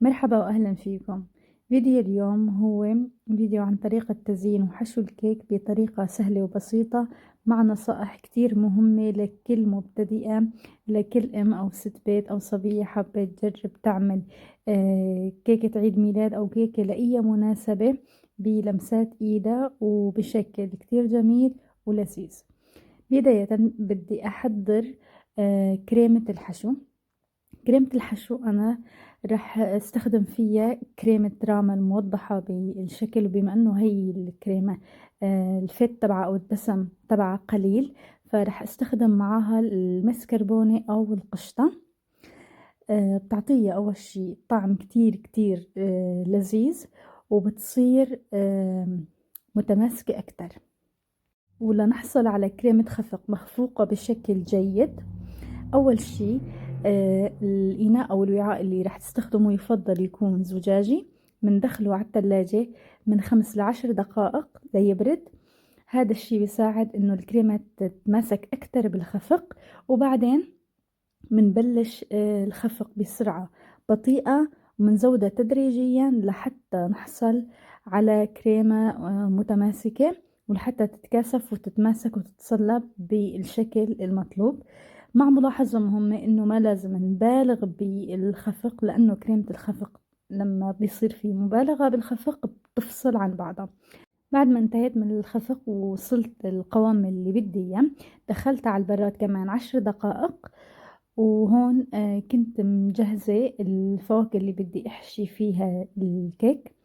مرحبا وأهلا فيكم. فيديو اليوم هو فيديو عن طريقة تزيين وحشو الكيك بطريقة سهلة وبسيطة، مع نصائح كتير مهمة لكل مبتدئة، لكل أم أو ست بيت أو صبية حابة تجرب تعمل كيكة عيد ميلاد أو كيكة لأي مناسبة بلمسات إيدها وبشكل كتير جميل ولذيذ. بداية بدي أحضر كريمة الحشو. كريمة الحشو أنا راح استخدم فيها كريمة راما الموضحة بالشكل، وبما انه هي الكريمة الفت تبعها او الدسم تبعها قليل، فراح استخدم معاها المسكربونة او القشطة. بتعطيه اول شي طعم كتير كتير لذيذ، وبتصير متماسكة اكتر. ولنحصل على كريمة خفق مخفوقة بشكل جيد، أول شي الإناء أو الوعاء اللي راح تستخدمه يفضل يكون زجاجي، بندخله على التلاجة من 5 ل10 دقائق ليبرد. هذا الشي بيساعد إنه الكريمة تتماسك أكتر بالخفق، وبعدين بنبلش الخفق بسرعة بطيئة، ومنزودها تدريجيا لحتى نحصل على كريمة متماسكة، ولحتى تتكاثف وتتماسك وتتصلب بالشكل المطلوب. مع ملاحظة مهمة إنه ما لازم نبالغ بالخفق، لأنه كريمة الخفق لما بيصير في مبالغة بالخفق بتفصل عن بعضها. بعد ما انتهيت من الخفق ووصلت القوام اللي بدي اياه، دخلت على البراد كمان 10 دقائق. وهون كنت مجهزة الفواكه اللي بدي احشي فيها الكيك،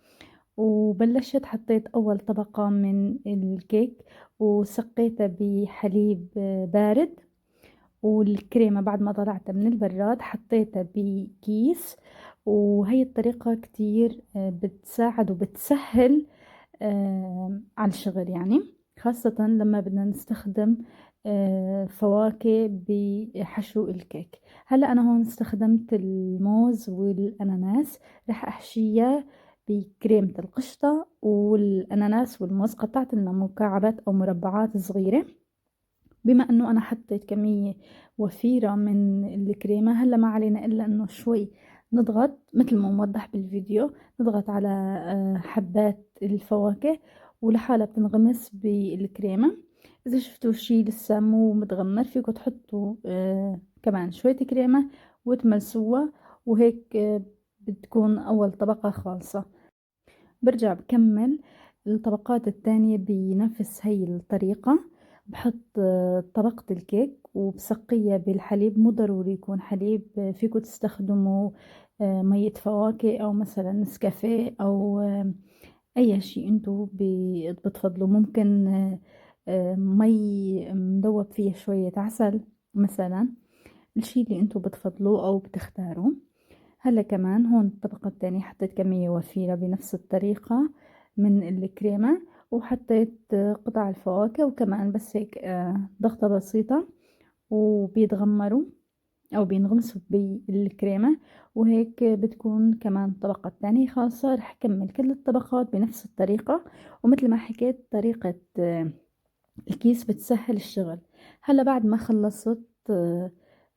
وبلشت حطيت أول طبقة من الكيك وسقيتها بحليب بارد. والكريمة بعد ما طلعتها من البراد حطيتها بكيس، وهي الطريقة كتير بتساعد وبتسهل على الشغل، يعني خاصة لما بدنا نستخدم فواكه بحشو الكيك. هلا أنا هون استخدمت الموز والأناناس، رح أحشيها بكريمة القشطة، والأناناس والموز قطعت لنا مكعبات أو مربعات صغيرة. بما انه انا حطيت كمية وفيرة من الكريمة، هلا ما علينا الا انه شوي نضغط مثل ما موضح بالفيديو، نضغط على حبات الفواكه ولحالها بتنغمس بالكريمة. اذا شفتوا شي لسه مو متغمر فيكم تحطوا كمان شوية كريمة وتملسوها، وهيك بتكون اول طبقة خالصة. برجع بكمل الطبقات التانية بنفس هي الطريقة، بحط طبقة الكيك وبسقيها بالحليب. مو ضروري يكون حليب، فيكو تستخدموا مية فواكه أو مثلا نسكافيه أو أي شي انتو بتفضلوا. ممكن مي مدوب فيه شوية عسل مثلا، الشي اللي انتو بتفضلوه أو بتختاروا. هلا كمان هون الطبقة التانية حطيت كمية وفيرة بنفس الطريقة من الكريمة، وحطيت قطع الفواكه، وكمان بس هيك ضغطة بسيطة وبيتغمروا أو بينغمسوا بالكريمة. وهيك بتكون كمان الطبقة التانية خالصة. رح أكمل كل الطبقات بنفس الطريقة، ومثل ما حكيت طريقة الكيس بتسهل الشغل. هلا بعد ما خلصت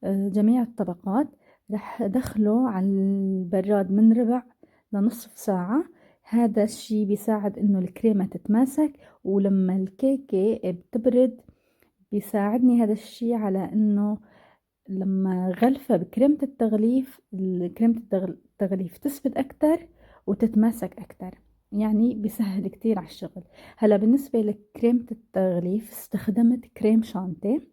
جميع الطبقات، رح ادخله على البراد من ربع لنصف ساعة. هذا الشي بيساعد انه الكريمة تتماسك، ولما الكيكة بتبرد بيساعدني هذا الشي على انه لما غلفها بكريمة التغليف، كريمة التغليف تثبت أكتر وتتماسك أكتر، يعني بيسهل كتير على الشغل. هلا بالنسبة لكريمة التغليف استخدمت كريم شانتيه.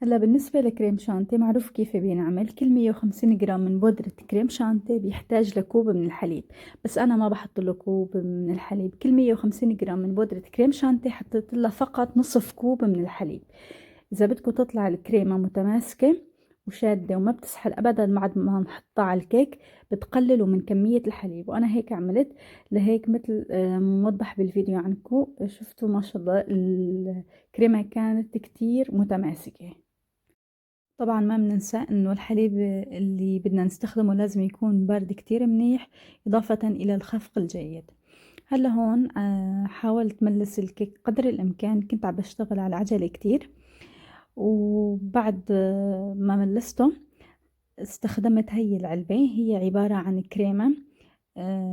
هلا بالنسبة لكريم شانتيه معروف كيف بينعمل. كل 150 جرام من بودرة كريم شانتيه بيحتاج لكوب من الحليب، بس أنا ما بحط له كوب من الحليب. كل 150 جرام من بودرة كريم شانتيه حطيت لها فقط نصف كوب من الحليب. إذا بدكم تطلع الكريمة متماسكة وشادة وما بتسحل أبدا بعد ما نحطها على الكيك، بتقللوا من كمية الحليب، وأنا هيك عملت. لهيك مثل موضح بالفيديو عنكم شفتوا ما شاء الله الكريمة كانت كتير متماسكة. طبعا ما بننسى انه الحليب اللي بدنا نستخدمه لازم يكون بارد كتير منيح، اضافة الى الخفق الجيد. هلا هون حاولت ملس الكيك قدر الامكان، كنت عم بشتغل على عجلة كتير. وبعد ما ملسته استخدمت هي العلبة، هي عبارة عن كريمة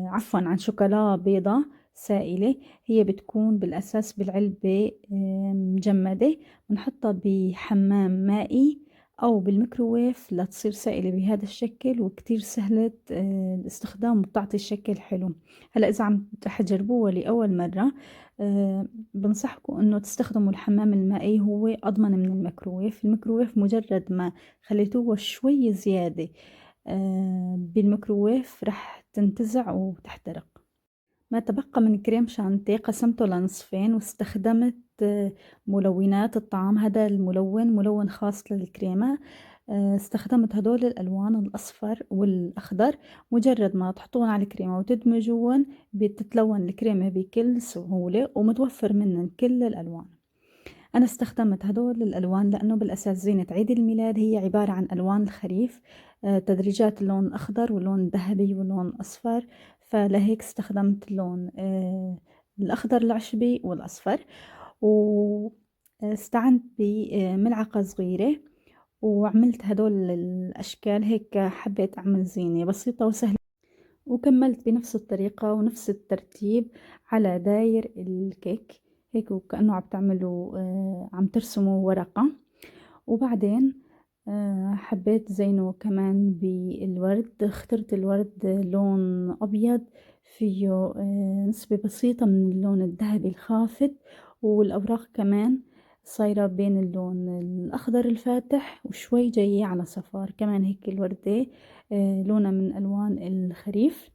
عفوا عن شوكولا بيضة سائلة. هي بتكون بالأساس بالعلبة مجمدة، بنحطها بحمام مائي أو بالميكروويف لتصير سائلة بهذا الشكل، وكتير سهلة الاستخدام وبتعطي شكل حلو. هلأ إذا عم تجربوها لأول مرة بنصحكم إنه تستخدموا الحمام المائي، هو أضمن من الميكروويف. الميكروويف مجرد ما خليتوه شوي زيادة بالميكروويف رح تنتزع وتحترق. ما تبقى من كريم شانتيه قسمته لنصفين واستخدمت ملونات الطعام. هذا الملون ملون خاص للكريمة. استخدمت هدول الألوان الأصفر والأخضر. مجرد ما تحطون على الكريمة وتدمجون بتتلون الكريمة بكل سهولة ومتوفر منن كل الألوان. أنا استخدمت هدول الألوان لأنه بالأساس زينة عيد الميلاد هي عبارة عن ألوان الخريف، تدريجات اللون الأخضر واللون الذهبي واللون الأصفر، فلهيك استخدمت اللون الأخضر العشبي والأصفر. واستعنت بملعقة صغيرة وعملت هدول الأشكال. هيك حبيت أعمل زينة بسيطة وسهلة، وكملت بنفس الطريقة ونفس الترتيب على داير الكيك، هيك وكأنه عم تعملوا عم ترسموا ورقة. وبعدين حبيت زينه كمان بالورد. اخترت الورد لون أبيض فيه نسبة بسيطة من اللون الذهبي الخافت، والأوراق كمان صايرة بين اللون الأخضر الفاتح وشوي جاية على صفار. كمان هيك الوردة لونها من ألوان الخريف.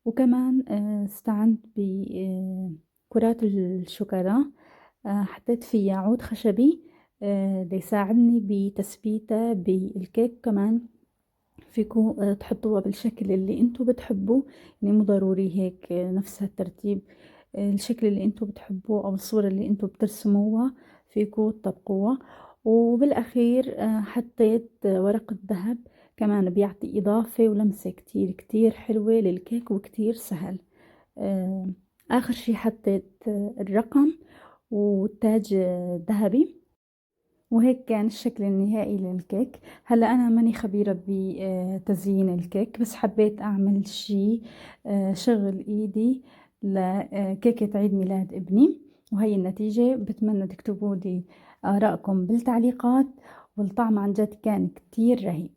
وكمان استعنت بكرات الشوكولا، حطيت فيها عود خشبي ليساعدني بتثبيتها بالكيك. كمان فيكم تحطوها بالشكل اللي انتو بتحبوه، يعني مو ضروري هيك نفس الترتيب. الشكل اللي انتو بتحبوه او الصورة اللي انتو بترسموها فيكم تطبقوها. وبالأخير حطيت ورقة ذهب، كمان بيعطي إضافة ولمسة كتير كتير حلوة للكيك وكتير سهل. آه، آخر شي حطيت الرقم وتاج ذهبي. وهيك كان الشكل النهائي للكيك. هلا انا ماني خبيرة بتزيين الكيك، بس حبيت اعمل شي شغل ايدي لكيكة عيد ميلاد ابني، وهي النتيجة. بتمنى تكتبوا لي آرائكم بالتعليقات، والطعم عن جد كان كتير رهيب.